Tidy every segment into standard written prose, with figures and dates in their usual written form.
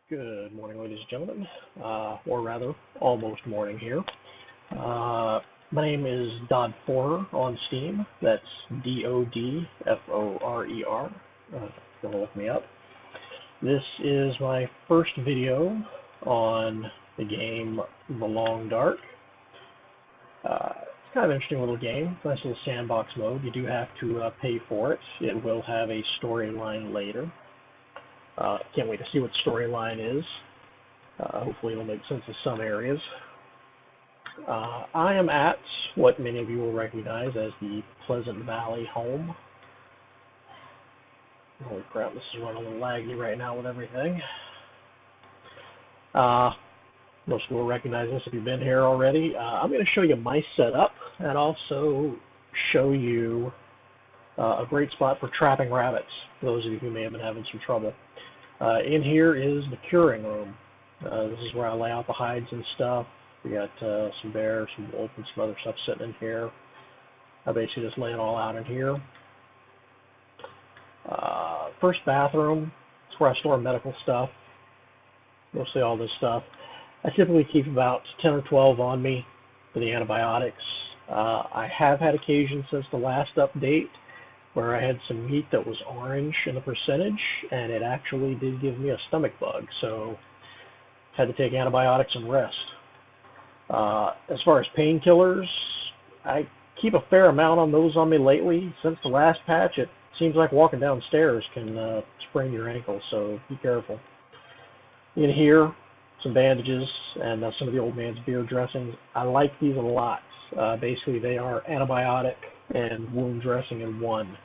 Good morning, ladies and gentlemen, or rather, almost morning here. My name is Dodd Forer on Steam. That's Dodforer. If you want to look me up. This is my first video on the game The Long Dark. It's kind of an interesting little game, nice little sandbox mode. You do have to pay for it. It will have a storyline later. Can't wait to see what the storyline is. Hopefully it'll make sense in some areas. I am at what many of you will recognize as the Pleasant Valley home. Holy crap, this is running a little laggy right now with everything. Most of you will recognize this if you've been here already. I'm going to show you my setup and also show you a great spot for trapping rabbits, for those of you who may have been having some trouble. In here is the curing room. This is where I lay out the hides and stuff. We got some bears, some wolves, and some other stuff sitting in here. I basically just lay it all out in here. First bathroom, it's where I store medical stuff. Mostly all this stuff. I typically keep about 10 or 12 on me for the antibiotics. I have had occasions since the last update where I had some meat that was orange in the percentage, and it actually did give me a stomach bug, so had to take antibiotics and rest. As far as painkillers, I keep a fair amount on those on me lately. Since the last patch, it seems like walking downstairs can sprain your ankle, so be careful. In here, some bandages and some of the old man's beer dressings. I like these a lot. Basically, they are antibiotic and wound dressing in one.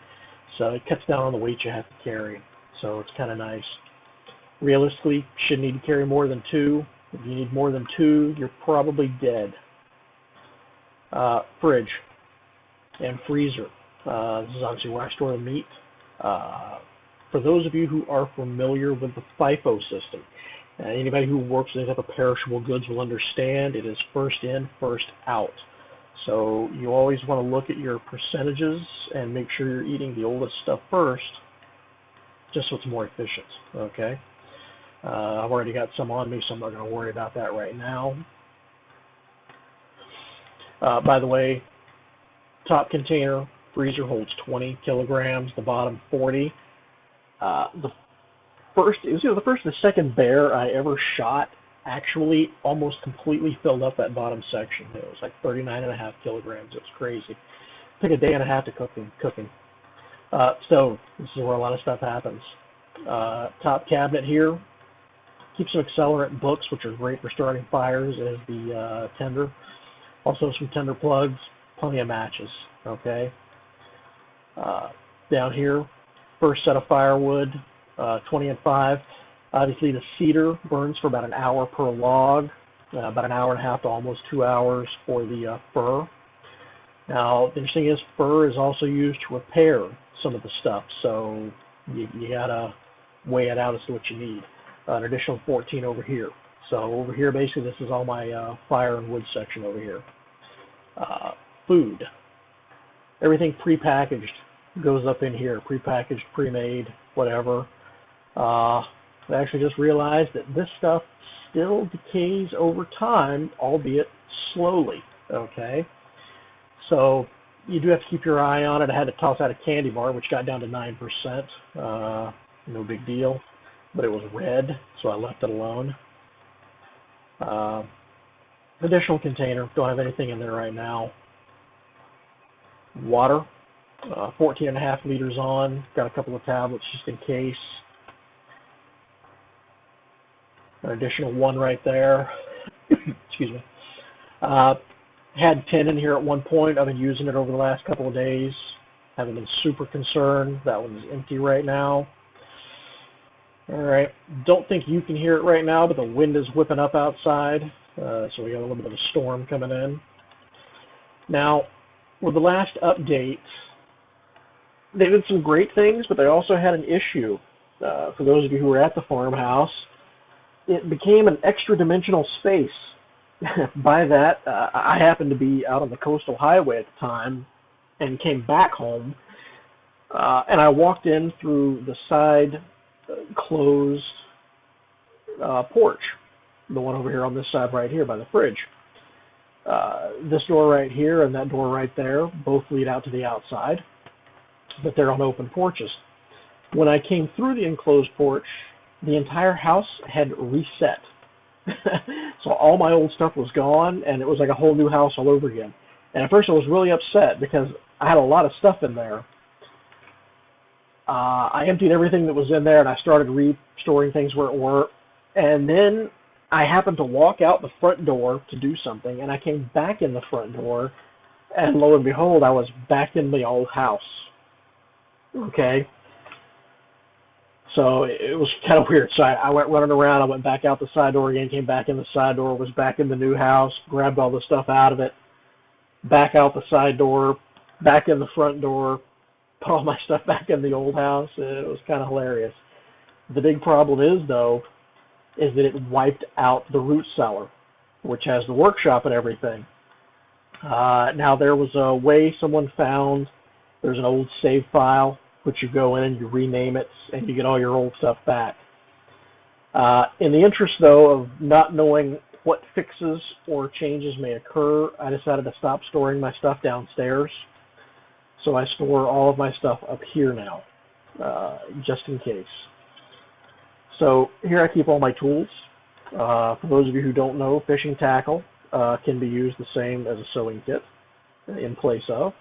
So it cuts down on the weight you have to carry. So it's kind of nice. Realistically, shouldn't need to carry more than 2. If you need more than 2, you're probably dead. Fridge and freezer. This is obviously where I store the meat. For those of you who are familiar with the FIFO system, anybody who works with any type of perishable goods will understand it is first in, first out. So you always want to look at your percentages and make sure you're eating the oldest stuff first, just so it's more efficient, okay? I've already got some on me, so I'm not going to worry about that right now. By the way, top container, freezer holds 20 kilograms, the bottom 40. The first or the second bear I ever shot actually almost completely filled up that bottom section. It was like 39.5 kilograms. It was crazy. It took a day and a half to cooking. So this is where a lot of stuff happens. Top cabinet here. Keep some accelerant books, which are great for starting fires, as the tinder. Also some tinder plugs, plenty of matches. Okay. Down here, first set of firewood, 20 and 5. Obviously, the cedar burns for about an hour per log, about an hour and a half to almost 2 hours for the fir. Now, the interesting is fir is also used to repair some of the stuff, so you gotta weigh it out as to what you need. An additional 14 over here. So over here, basically, this is all my fire and wood section over here. Food. Everything prepackaged goes up in here. Prepackaged, pre-made, whatever. I actually just realized that this stuff still decays over time, albeit slowly, okay? So you do have to keep your eye on it. I had to toss out a candy bar, which got down to 9%. No big deal. But it was red, so I left it alone. Additional container. Don't have anything in there right now. Water. 14.5 liters on. Got a couple of tablets just in case. An additional 1 right there. Excuse me. Had 10 in here at one point. I've been using it over the last couple of days. Haven't been super concerned. That one's empty right now. All right. Don't think you can hear it right now, but the wind is whipping up outside. So we got a little bit of a storm coming in. Now, with the last update, they did some great things, but they also had an issue. For those of you who were at the farmhouse, it became an extra dimensional space. By that, I happened to be out on the coastal highway at the time and came back home, and I walked in through the side closed porch, the one over here on this side right here by the fridge. This door right here and that door right there both lead out to the outside, but they're on open porches. When I came through the enclosed porch, the entire house had reset. So all my old stuff was gone, and it was like a whole new house all over again. And at first I was really upset because I had a lot of stuff in there. I emptied everything that was in there, and I started restoring things where it were. And then I happened to walk out the front door to do something, and I came back in the front door, and lo and behold, I was back in the old house. Okay? So it was kind of weird. So I went running around. I went back out the side door again, came back in the side door, was back in the new house, grabbed all the stuff out of it, back out the side door, back in the front door, put all my stuff back in the old house. It was kind of hilarious. The big problem is, though, is that it wiped out the root cellar, which has the workshop and everything. Now, there was a way someone found, there's an old save file, which you go in and you rename it, and you get all your old stuff back. In the interest, though, of not knowing what fixes or changes may occur, I decided to stop storing my stuff downstairs. So I store all of my stuff up here now, just in case. So here I keep all my tools. For those of you who don't know, fishing tackle can be used the same as a sewing kit in place of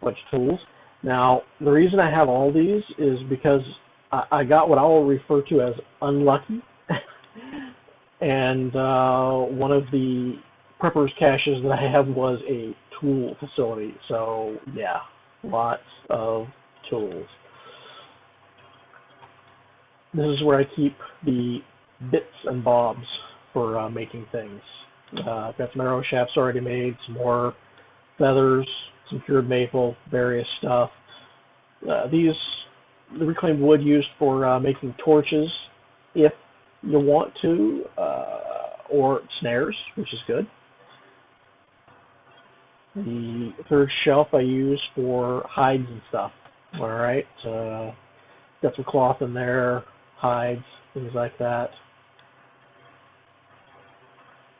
a bunch of tools. Now, the reason I have all these is because I got what I will refer to as unlucky. And one of the preppers caches that I have was a tool facility. So, yeah, lots of tools. This is where I keep the bits and bobs for making things. I've got some arrow shafts already made, some more feathers, some cured maple, various stuff. The reclaimed wood used for making torches, if you want to, or snares, which is good. The third shelf I use for hides and stuff. All right, got some cloth in there, hides, things like that.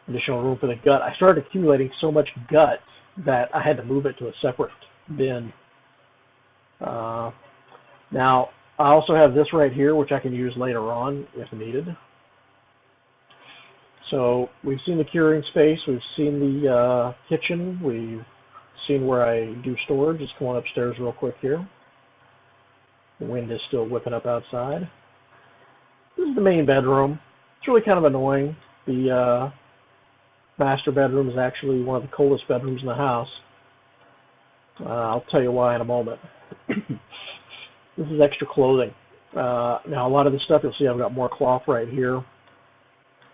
Additional room for the gut. I started accumulating so much gut that I had to move it to a separate bin. Now, I also have this right here, which I can use later on if needed. So we've seen the curing space, we've seen the kitchen, we've seen where I do storage. Just come on upstairs real quick here. The wind is still whipping up outside. This is the main bedroom. It's really kind of annoying. The master bedroom is actually one of the coldest bedrooms in the house. I'll tell you why in a moment. This is extra clothing. Now, a lot of the stuff you'll see I've got more cloth right here.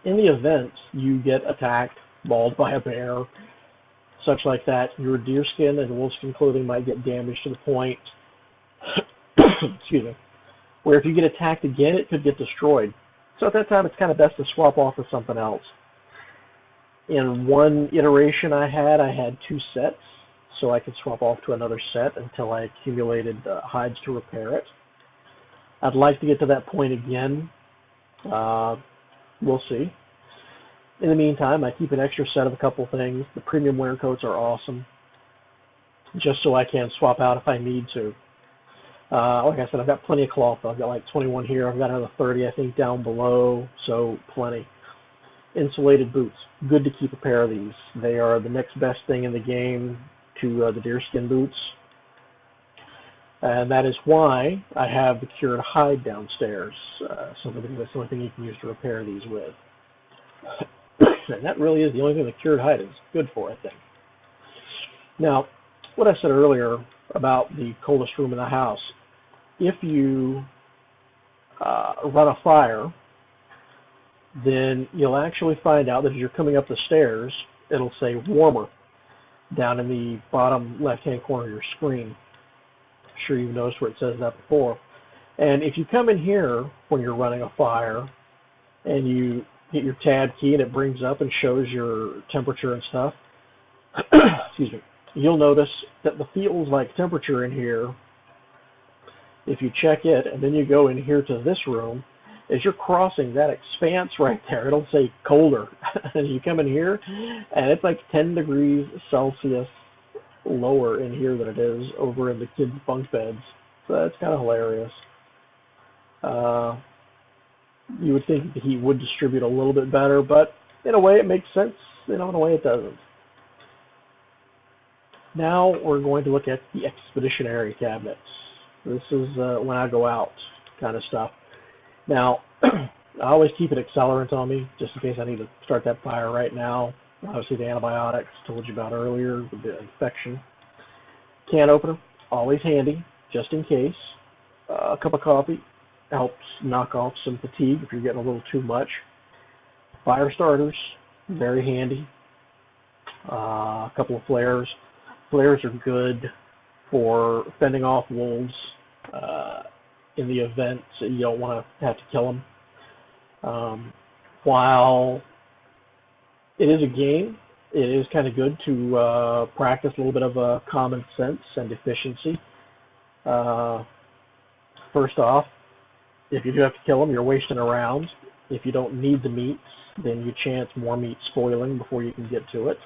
In the event you get attacked, mauled by a bear, such like that, your deerskin and wolfskin clothing might get damaged to the point, excuse me, where if you get attacked again, it could get destroyed. So at that time, it's kind of best to swap off with something else. In one iteration I had 2 sets, so I could swap off to another set until I accumulated hides to repair it. I'd like to get to that point again. We'll see. In the meantime, I keep an extra set of a couple things. The premium wear coats are awesome, just so I can swap out if I need to. Like I said, I've got plenty of cloth. I've got like 21 here. I've got another 30, I think, down below, so plenty. Insulated boots. Good to keep a pair of these. They are the next best thing in the game to the deerskin boots. And that is why I have the cured hide downstairs. So that's the only thing you can use to repair these with. And that really is the only thing the cured hide is good for, I think. Now, what I said earlier about the coldest room in the house, if you run a fire, then you'll actually find out that as you're coming up the stairs, it'll say warmer down in the bottom left-hand corner of your screen. I'm sure you've noticed where it says that before. And if you come in here when you're running a fire and you hit your tab key and it brings up and shows your temperature and stuff, excuse me, you'll notice that the feels like temperature in here, if you check it and then you go in here to this room, as you're crossing that expanse right there, it'll say colder. And you come in here, and it's like 10 degrees Celsius lower in here than it is over in the kids' bunk beds. So that's kind of hilarious. You would think the heat would distribute a little bit better, but in a way it makes sense. In a way it doesn't. Now we're going to look at the expeditionary cabinets. This is when I go out kind of stuff. Now, I always keep an accelerant on me just in case I need to start that fire right now. Obviously the antibiotics told you about earlier, the infection. Can opener, always handy, just in case. A cup of coffee helps knock off some fatigue if you're getting a little too much. Fire starters, very handy. A couple of flares. Flares are good for fending off wolves in the event that you don't want to have to kill them. While it is a game, it is kind of good to practice a little bit of common sense and efficiency. First off, if you do have to kill them, you're wasting a round. If you don't need the meats, then you chance more meat spoiling before you can get to it.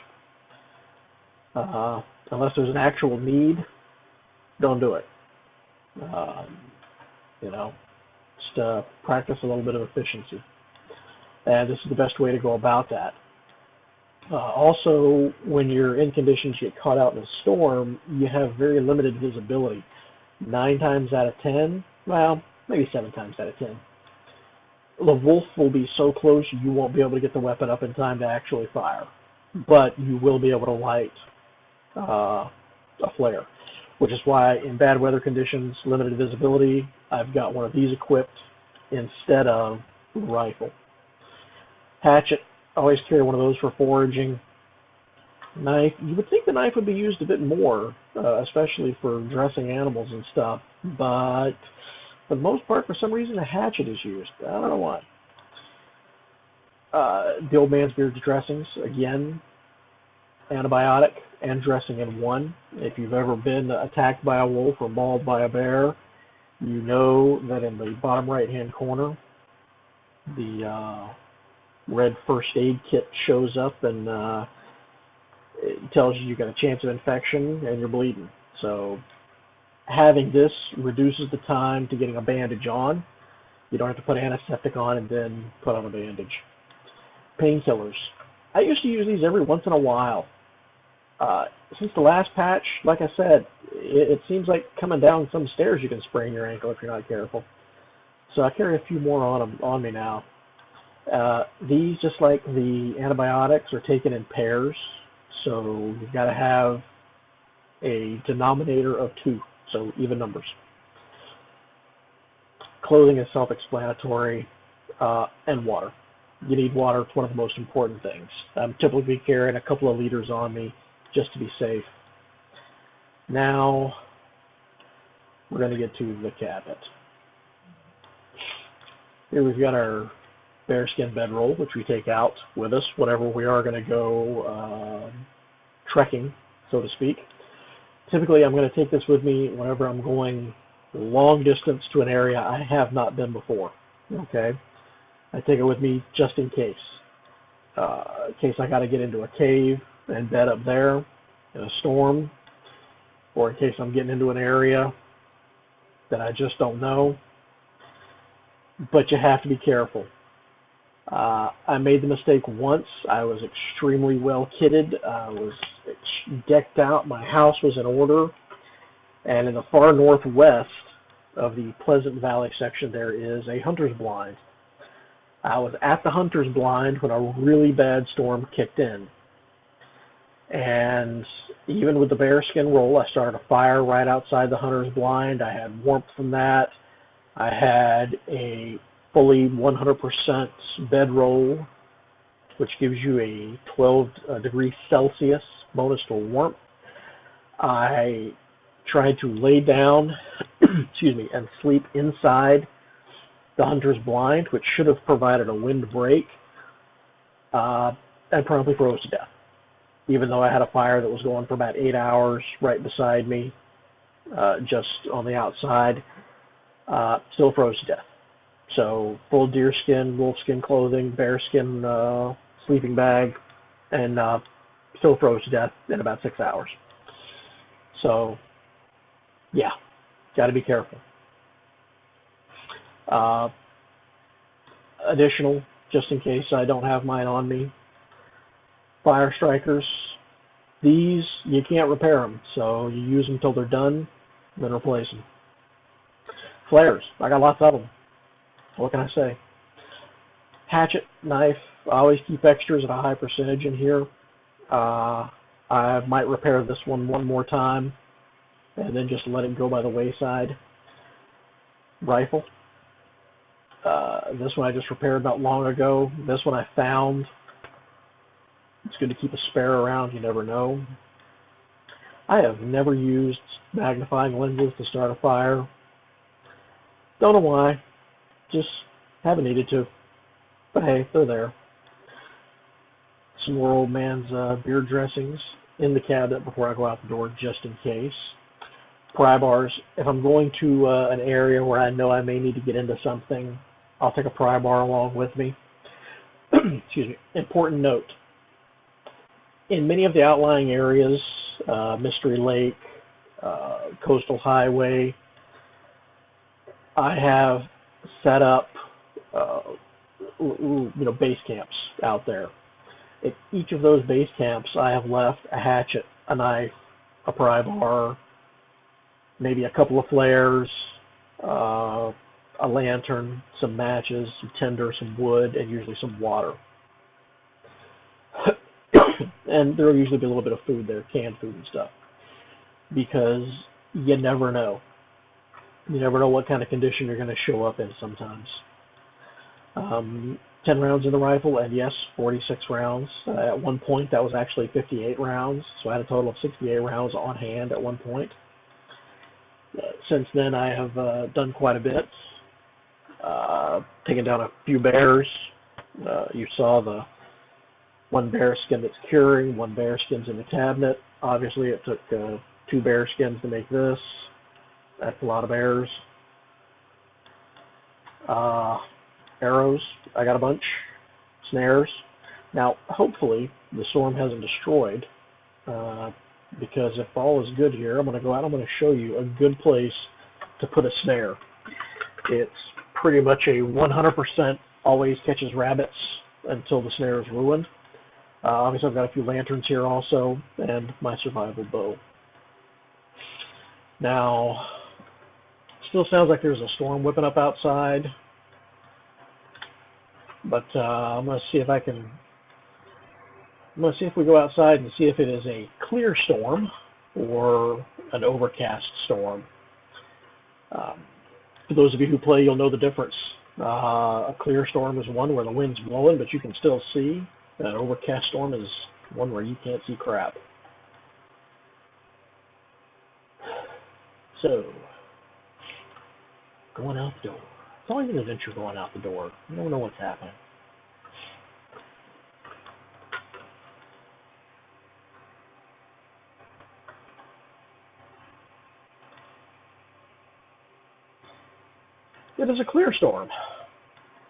Unless there's an actual need, don't do it. Just practice a little bit of efficiency. And this is the best way to go about that. Also, when you're in conditions you get caught out in a storm, you have very limited visibility. 9 times out of 10, well, maybe 7 times out of 10. The wolf will be so close you won't be able to get the weapon up in time to actually fire. But you will be able to light a flare, which is why in bad weather conditions, limited visibility, I've got one of these equipped instead of the rifle. Hatchet, always carry one of those for foraging. Knife, you would think the knife would be used a bit more, especially for dressing animals and stuff, but for the most part, for some reason, a hatchet is used. I don't know why. The old man's beard dressings, again, antibiotic and dressing in one. If you've ever been attacked by a wolf or mauled by a bear, you know that in the bottom right-hand corner, the red first aid kit shows up and it tells you got a chance of infection and you're bleeding. So having this reduces the time to getting a bandage on. You don't have to put antiseptic on and then put on a bandage. Painkillers. I used to use these every once in a while. Since the last patch, like I said, it seems like coming down some stairs you can sprain your ankle if you're not careful. So I carry a few more on me now. These, just like the antibiotics, are taken in pairs. So you've got to have a denominator of 2, so even numbers. Clothing is self-explanatory, and water. You need water. It's one of the most important things. I'm typically carrying a couple of liters on me just to be safe. Now, we're going to get to the cabinet. Here we've got our bearskin bedroll, which we take out with us whenever we are going to go trekking, so to speak. Typically, I'm going to take this with me whenever I'm going long distance to an area I have not been before. Okay, I take it with me just in case. In case I got to get into a cave and bed up there in a storm, or in case I'm getting into an area that I just don't know. But you have to be careful. I made the mistake once. I was extremely well kitted. I was decked out. My house was in order. And in the far northwest of the Pleasant Valley section, there is a hunter's blind. I was at the hunter's blind when a really bad storm kicked in. And even with the bearskin roll, I started a fire right outside the hunter's blind. I had warmth from that. I had a fully 100% bedroll, which gives you a 12 degrees Celsius bonus for warmth. I tried to lay down and sleep inside the hunter's blind, which should have provided a wind break, and promptly froze to death. Even though I had a fire that was going for about 8 hours right beside me, just on the outside, still froze to death. So full deerskin, wolfskin clothing, bearskin sleeping bag, and still froze to death in about 6 hours. So yeah, got to be careful. Uh, Additional, just in case I don't have mine on me, fire strikers. These, you can't repair them, so you use them until they're done, then replace them. Flares, I got lots of them. What can I say? Hatchet, knife, I always keep extras at a high percentage in here. I might repair this one more time and then just let it go by the wayside. Rifle. This one I just repaired not long ago. This one I found. It's good to keep a spare around, you never know. I have never used magnifying lenses to start a fire. Don't know why. Just haven't needed to. But hey, they're there. Some more old man's beard dressings in the cabinet before I go out the door, just in case. Pry bars. If I'm going to an area where I know I may need to get into something, I'll take a pry bar along with me. Excuse me. Important note. In many of the outlying areas, Mystery Lake, Coastal Highway, I have set up base camps out there. At each of those base camps, I have left a hatchet, a knife, a pry bar, maybe a couple of flares, a lantern, some matches, some tinder, some wood, and usually some water. And there will usually be a little bit of food there, canned food and stuff, because you never know. You never know what kind of condition you're going to show up in sometimes. 10 rounds in the rifle, and yes, 46 rounds. At one point, that was actually 58 rounds, so I had a total of 68 rounds on hand at one point. Since then, I have done quite a bit. Taken down a few bears. You saw the one bear skin that's curing, one bear skin's in the cabinet. Obviously, it took 2 bear skins to make this. That's a lot of bears. Arrows, I got a bunch. Snares. Now, hopefully, the storm hasn't destroyed, because if all is good here, I'm going to go out, I'm going to show you a good place to put a snare. It's pretty much a 100% always catches rabbits until the snare is ruined. Obviously, I've got a few lanterns here also, and my survival bow. Now, still sounds like there's a storm whipping up outside, but I'm going to see if I can. I'm going to see if we go outside and see if it is a clear storm or an overcast storm. For those of you who play, you'll know the difference. A clear storm is one where the wind's blowing, but you can still see. An overcast storm is one where you can't see crap. So, going out the door. It's always an adventure going out the door. You don't know what's happening. It is a clear storm.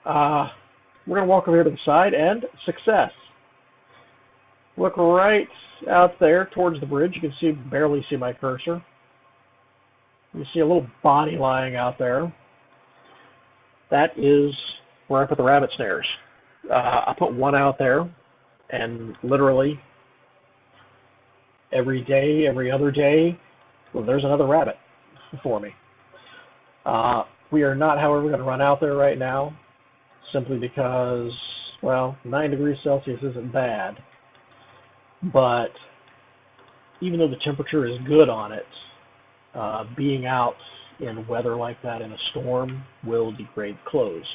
We're going to walk over here to the side, and success. Look right out there towards the bridge. You can barely see my cursor. You see a little body lying out there. That is where I put the rabbit snares. I put one out there, and literally every day, every other day, well, there's another rabbit for me. We are not, however, going to run out there right now, simply because, well, 9 degrees Celsius isn't bad. But even though the temperature is good on it, being out in weather like that in a storm will degrade clothes,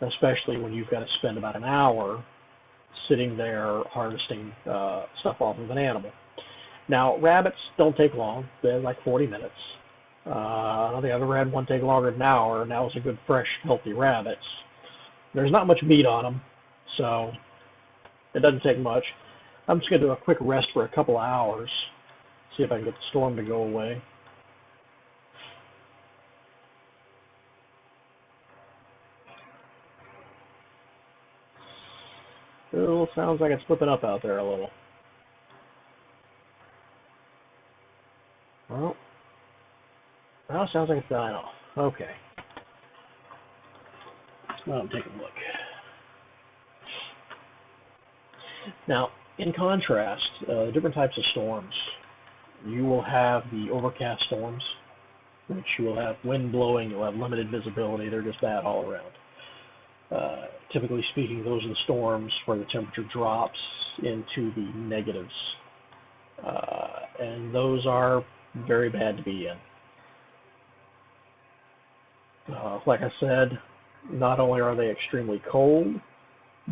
especially when you've got to spend about an hour sitting there harvesting stuff off of an animal. Now, rabbits don't take long. They're like 40 minutes. I don't think I've ever had one take longer than an hour, and that was a good, fresh, healthy rabbits. There's not much meat on them, so it doesn't take much. I'm just going to do a quick rest for a couple of hours, see if I can get the storm to go away. Well, sounds like it's flipping up out there a little. Well, now it sounds like it's dying off. Okay. Well, take a look. Now, in contrast, different types of storms. You will have the overcast storms, which you will have wind blowing, you'll have limited visibility. They're just bad all around. Typically speaking, those are the storms where the temperature drops into the negatives. And those are very bad to be in. Like I said, not only are they extremely cold,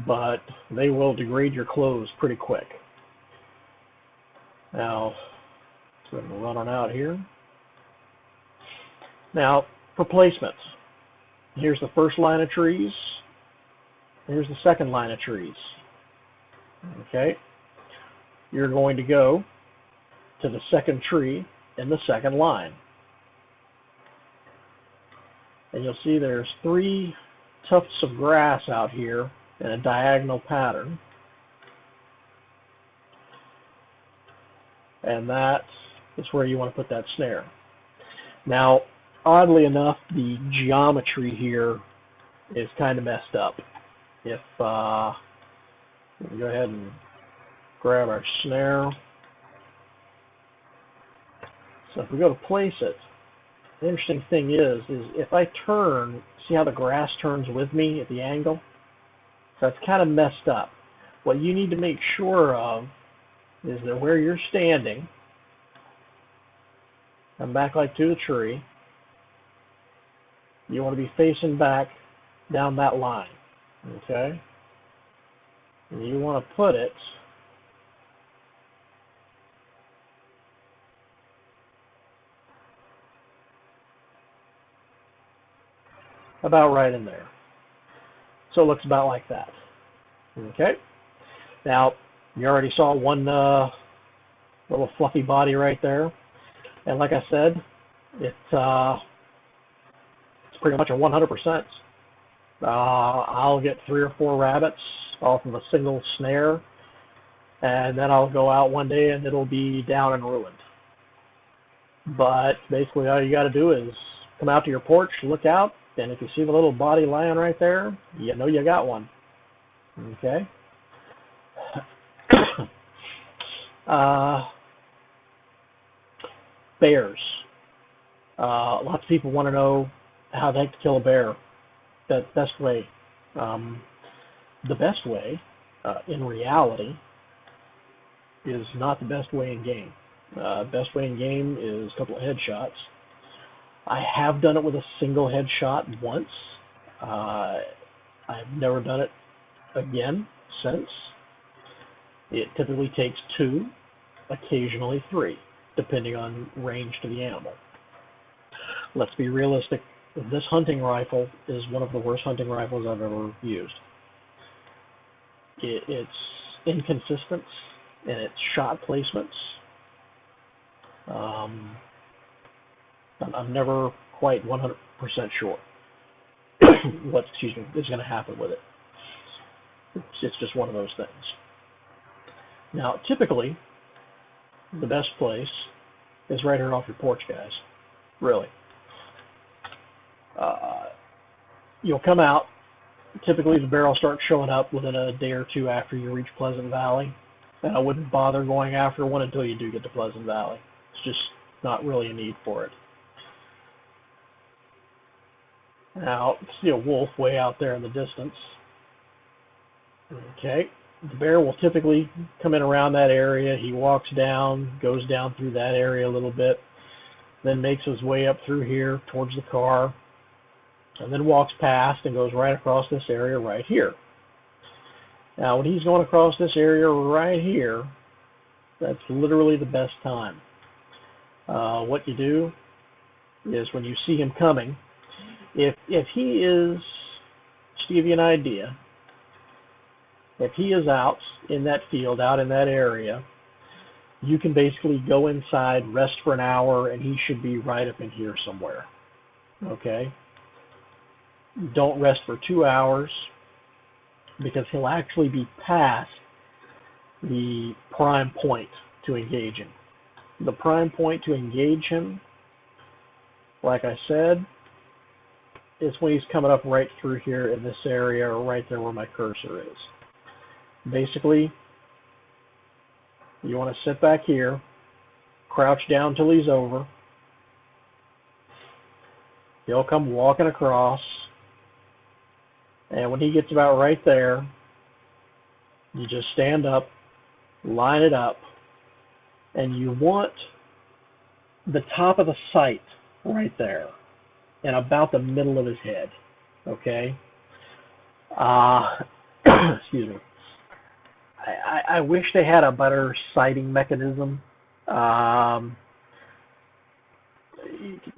but they will degrade your clothes pretty quick. Now, so I'm running out here. Now, for placement, here's the first line of trees. Here's the second line of trees. Okay, you're going to go to the second tree in the second line. And you'll see there's 3 tufts of grass out here in a diagonal pattern. And that is where you want to put that snare. Now, oddly enough, the geometry here is kind of messed up. If we go ahead and grab our snare. So if we go to place it, the interesting thing is if I turn, see how the grass turns with me at the angle? So it's kind of messed up. What you need to make sure of is that where you're standing, come back like to the tree, you want to be facing back down that line, okay? And you want to put it about right in there. So it looks about like that. Okay. Now, you already saw one little fluffy body right there. And like I said, it's pretty much a 100%. I'll get 3 or 4 rabbits off of a single snare, and then I'll go out one day and it'll be down and ruined. But basically all you got to do is come out to your porch, look out, and if you see the little body lying right there, you know you got one. Okay? Bears. Lots of people want to know how the heck to kill a bear. The best way. The best way, in reality, is not the best way in game. Best way in game is a couple of headshots. I have done it with a single headshot once. I've never done it again since. It typically takes 2, occasionally 3, depending on range to the animal. Let's be realistic. This hunting rifle is one of the worst hunting rifles I've ever used. It's inconsistent in its shot placements. I'm never quite 100% sure what is going to happen with it. It's just one of those things. Now, typically, the best place is right here off your porch, guys. Really. You'll come out. Typically, the bear will start showing up within a day or 2 after you reach Pleasant Valley. And I wouldn't bother going after one until you do get to Pleasant Valley. It's just not really a need for it. Now, you see a wolf way out there in the distance. Okay, the bear will typically come in around that area. He walks down, goes down through that area a little bit, then makes his way up through here towards the car, and then walks past and goes right across this area right here. Now, when he's going across this area right here, that's literally the best time. What you do is when you see him coming, if he is, just to give you an idea, if he is out in that field, out in that area, you can basically go inside, rest for an hour, and he should be right up in here somewhere. Okay? Don't rest for 2 hours, because he'll actually be past the prime point to engage him. The prime point to engage him, like I said, is when he's coming up right through here in this area, or right there where my cursor is. Basically, you want to sit back here, crouch down till he's over. He'll come walking across, and when he gets about right there, you just stand up, line it up, and you want the top of the sight right there and about the middle of his head, okay? Excuse me. I wish they had a better sighting mechanism.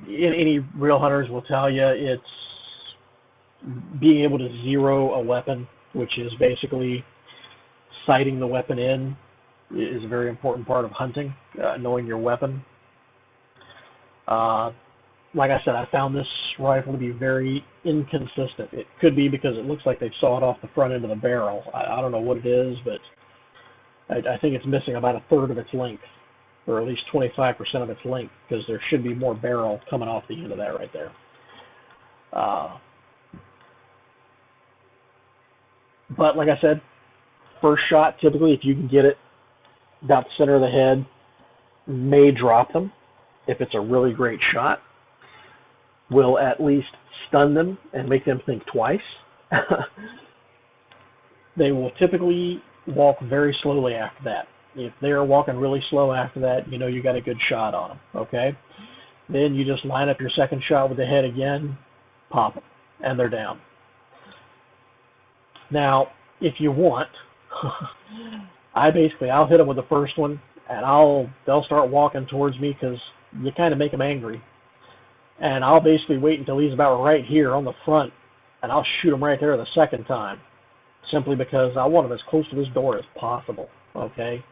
Any real hunters will tell you it's being able to zero a weapon, which is basically sighting the weapon in, is a very important part of hunting, knowing your weapon. Like I said, I found this rifle to be very inconsistent. It could be because it looks like they've sawed off the front end of the barrel. I don't know what it is, but I think it's missing about a third of its length, or at least 25% of its length, because there should be more barrel coming off the end of that right there. But like I said, first shot, typically, if you can get it about the center of the head, may drop them. If it's a really great shot, will at least stun them and make them think twice. They will typically walk very slowly after that. If they're walking really slow after that, you know you got a good shot on them, okay? Then you just line up your second shot with the head again, pop them, and they're down. Now, if you want, I'll hit them with the first one, and they'll start walking towards me because you kind of make them angry. And I'll basically wait until he's about right here on the front, and I'll shoot him right there the second time, simply because I want him as close to this door as possible, okay?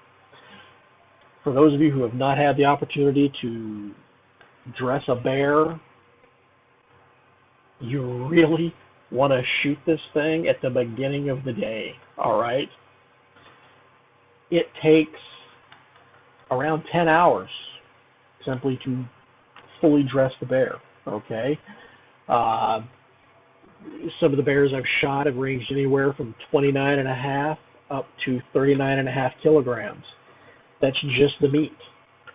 For those of you who have not had the opportunity to dress a bear, you really want to shoot this thing at the beginning of the day, all right? It takes around 10 hours simply to fully dress the bear, okay? Some of the bears I've shot have ranged anywhere from 29.5 up to 39.5 kilograms. That's just the meat.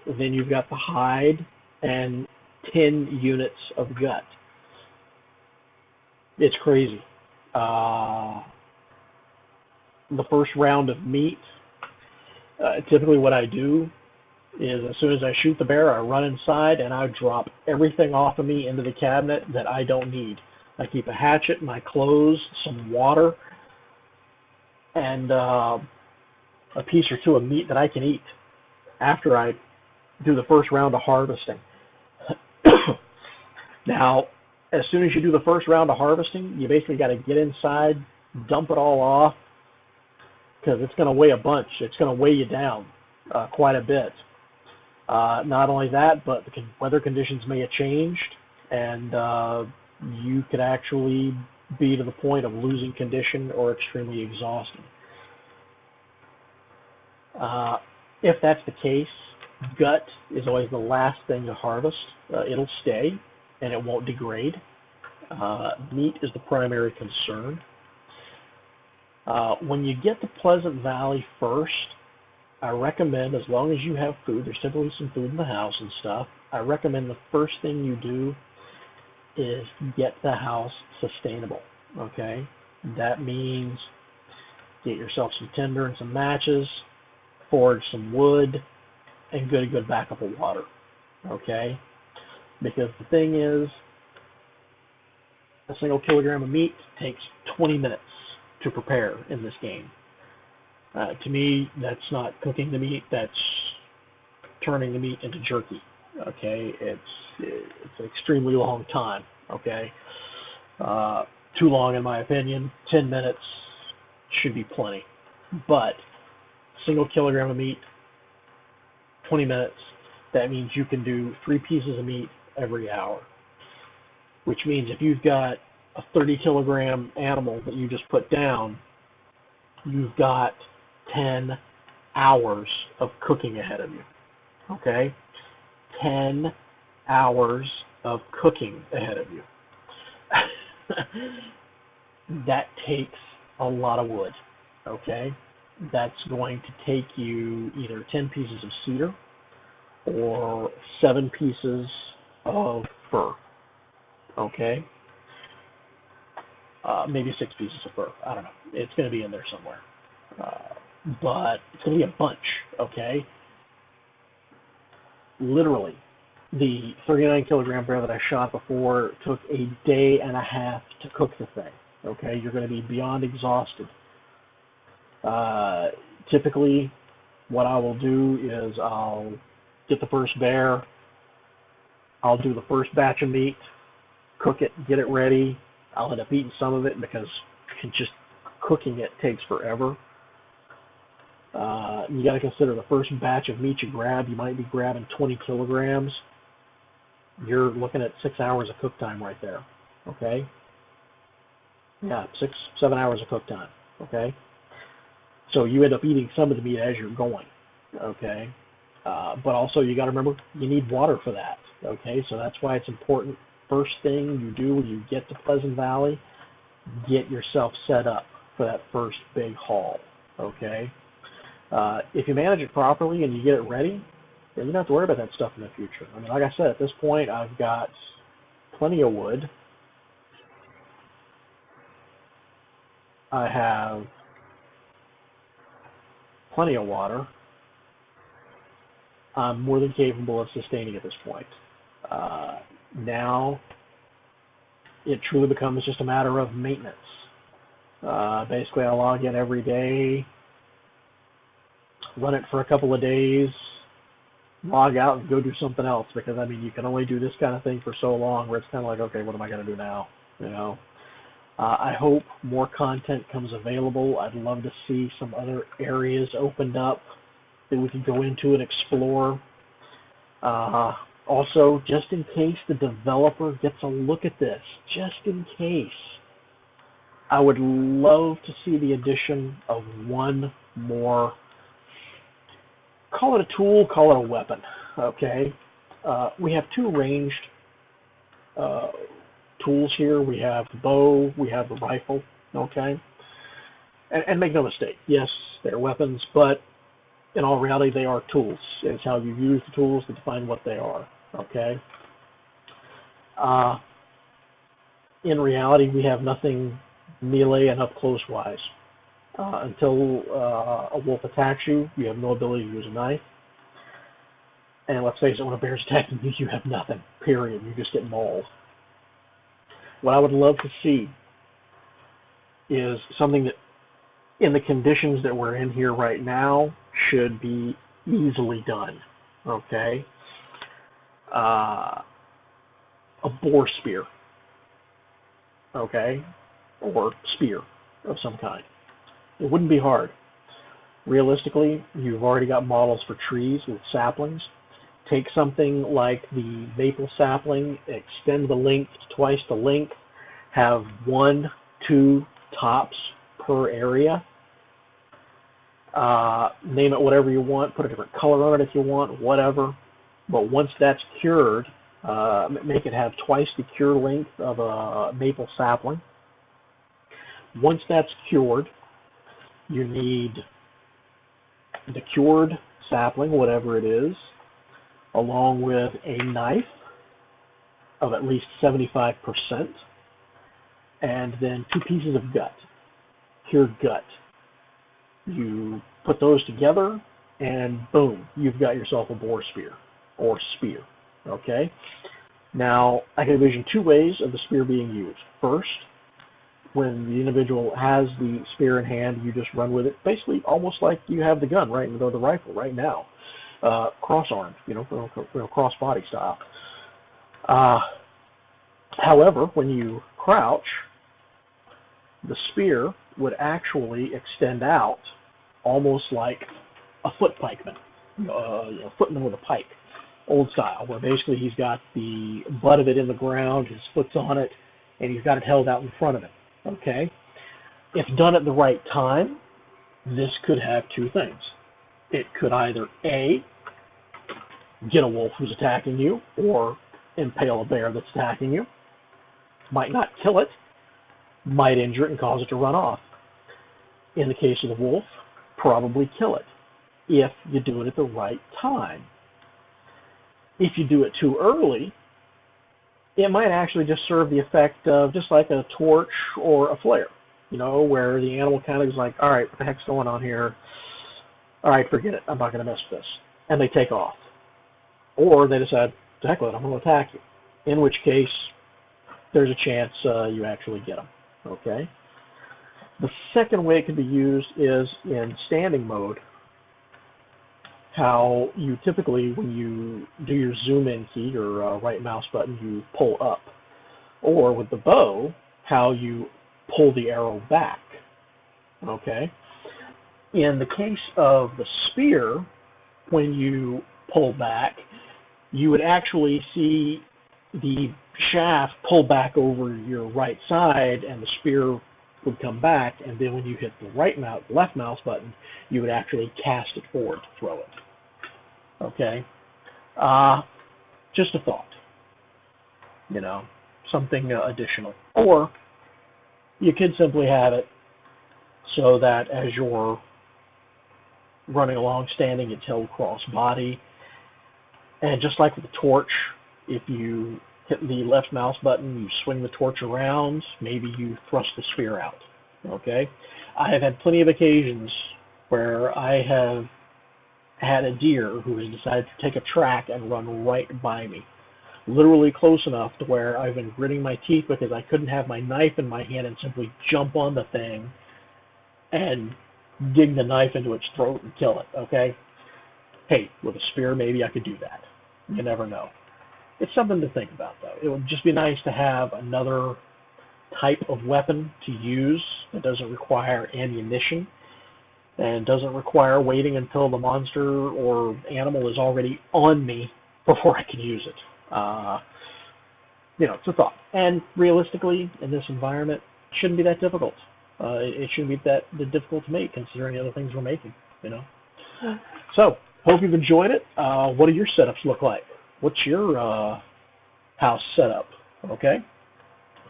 Then you've got the hide and 10 units of gut. It's crazy. The first round of meat, typically what I do is as soon as I shoot the bear, I run inside and I drop everything off of me into the cabinet that I don't need. I keep a hatchet, my clothes, some water, and a piece or two of meat that I can eat after I do the first round of harvesting. Now, as soon as you do the first round of harvesting, you basically got to get inside, dump it all off, because it's going to weigh a bunch. It's going to weigh you down quite a bit. Not only that, but the weather conditions may have changed, and you could actually be to the point of losing condition or extremely exhausted. If that's the case, gut is always the last thing to harvest. It'll stay, and it won't degrade. Meat is the primary concern. When you get to Pleasant Valley first, I recommend, as long as you have food, there's typically some food in the house and stuff, I recommend the first thing you do is get the house sustainable, okay? That means get yourself some tinder and some matches, forage some wood, and get a good backup of water, okay? Because the thing is, a single kilogram of meat takes 20 minutes to prepare in this game. To me, that's not cooking the meat, that's turning the meat into jerky, okay? It's an extremely long time, okay? Too long in my opinion. 10 minutes should be plenty. But single kilogram of meat, 20 minutes, that means you can do 3 pieces of meat every hour, which means if you've got a 30 kilogram animal that you just put down, you've got 10 hours of cooking ahead of you. Okay? 10 hours of cooking ahead of you. That takes a lot of wood. Okay? That's going to take you either 10 pieces of cedar or 7 pieces of fir. Okay? Maybe 6 pieces of fir. I don't know. It's going to be in there somewhere. But it's going to be a bunch. Okay? Literally, the 39 kilogram bear that I shot before took a day and a half to cook the thing. Okay? You're going to be beyond exhausted. Typically, what I will do is I'll get the first bear, I'll do the first batch of meat, cook it, get it ready. I'll end up eating some of it because just cooking it takes forever. You got to consider the first batch of meat you grab, you might be grabbing 20 kilograms. You're looking at 6 hours of cook time right there. Okay? Yeah, 6-7 hours of cook time. Okay? So you end up eating some of the meat as you're going. Okay? But also you got to remember you need water for that. Okay? So that's why it's important. First thing you do when you get to Pleasant Valley, get yourself set up for that first big haul. Okay? If you manage it properly and you get it ready, then you don't have to worry about that stuff in the future. I mean, like I said, at this point, I've got plenty of wood. I have plenty of water. I'm more than capable of sustaining at this point. Now, it truly becomes just a matter of maintenance. Basically, I log in every day, run it for a couple of days, log out and go do something else, because I mean you can only do this kind of thing for so long where it's kind of like, okay, what am I going to do now? You know, I hope more content comes available. I'd love to see some other areas opened up that we can go into and explore. Also, just in case the developer gets a look at this, just in case, I would love to see the addition of one more, call it a tool, call it a weapon, okay? We have 2 ranged tools here. We have the bow, we have the rifle, okay? And make no mistake, yes, they're weapons, but in all reality, they are tools. It's how you use the tools to define what they are, okay? In reality, we have nothing melee and up close wise. Until a wolf attacks you, you have no ability to use a knife. And let's face it, when a bear's attacking you, you have nothing, period. You just get mauled. What I would love to see is something that, in the conditions that we're in here right now, should be easily done, okay? A boar spear, okay? Or spear of some kind. It wouldn't be hard. Realistically, you've already got models for trees with saplings. Take something like the maple sapling, extend the length twice the length, have 1-2 tops per area. Name it whatever you want, put a different color on it if you want, whatever. But once that's cured, make it have twice the cure length of a maple sapling. Once that's cured, you need the cured sapling, whatever it is, along with a knife of at least 75%, and then 2 pieces of gut, cured gut. You put those together, and boom, you've got yourself a boar spear, or spear, okay? Now, I can envision 2 ways of the spear being used. First, when the individual has the spear in hand, you just run with it, basically almost like you have the gun, right, or the rifle right now, cross-armed, cross-body style. However, when you crouch, the spear would actually extend out almost like a foot pikeman, a footman with a pike, old style, where basically he's got the butt of it in the ground, his foot's on it, and he's got it held out in front of him. Okay? If done at the right time, this could have 2 things. It could either A, get a wolf who's attacking you, or impale a bear that's attacking you. Might not kill it, might injure it and cause it to run off. In the case of the wolf, probably kill it if you do it at the right time. If you do it too early, it might actually just serve the effect of just like a torch or a flare, where the animal kind of is like, all right, what the heck's going on here? All right, forget it. I'm not going to mess with this. And they take off. Or they decide, to heck with it, I'm going to attack you. In which case, there's a chance you actually get them. Okay? The second way it can be used is in standing mode. How you typically, when you do your zoom in key or right mouse button, you pull up. Or with the bow, how you pull the arrow back. Okay? In the case of the spear, when you pull back, you would actually see the shaft pull back over your right side and the spear would come back, and then when you hit the left mouse button, you would actually cast it forward to throw it. Okay? Just a thought. Something additional. Or you could simply have it so that as you're running along standing, it's held cross body. And just like with the torch, if you hit the left mouse button, you swing the torch around, maybe you thrust the sphere out. Okay? I have had plenty of occasions where I have had a deer who has decided to take a track and run right by me. Literally close enough to where I've been gritting my teeth because I couldn't have my knife in my hand and simply jump on the thing and dig the knife into its throat and kill it. Okay? Hey, with a spear, maybe I could do that. You never know. It's something to think about, though. It would just be nice to have another type of weapon to use that doesn't require ammunition and doesn't require waiting until the monster or animal is already on me before I can use it. It's a thought. And realistically, in this environment, it shouldn't be that difficult. It shouldn't be that difficult to make, considering the other things we're making. So, hope you've enjoyed it. What do your setups look like? What's your house setup? Okay?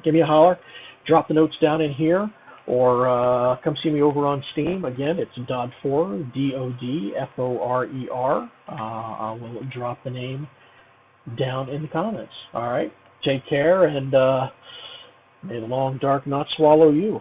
Give me a holler. Drop the notes down in here, or come see me over on Steam. Again, it's Dodforer, Dodforer. I will drop the name down in the comments. All right? Take care, and may the long dark not swallow you.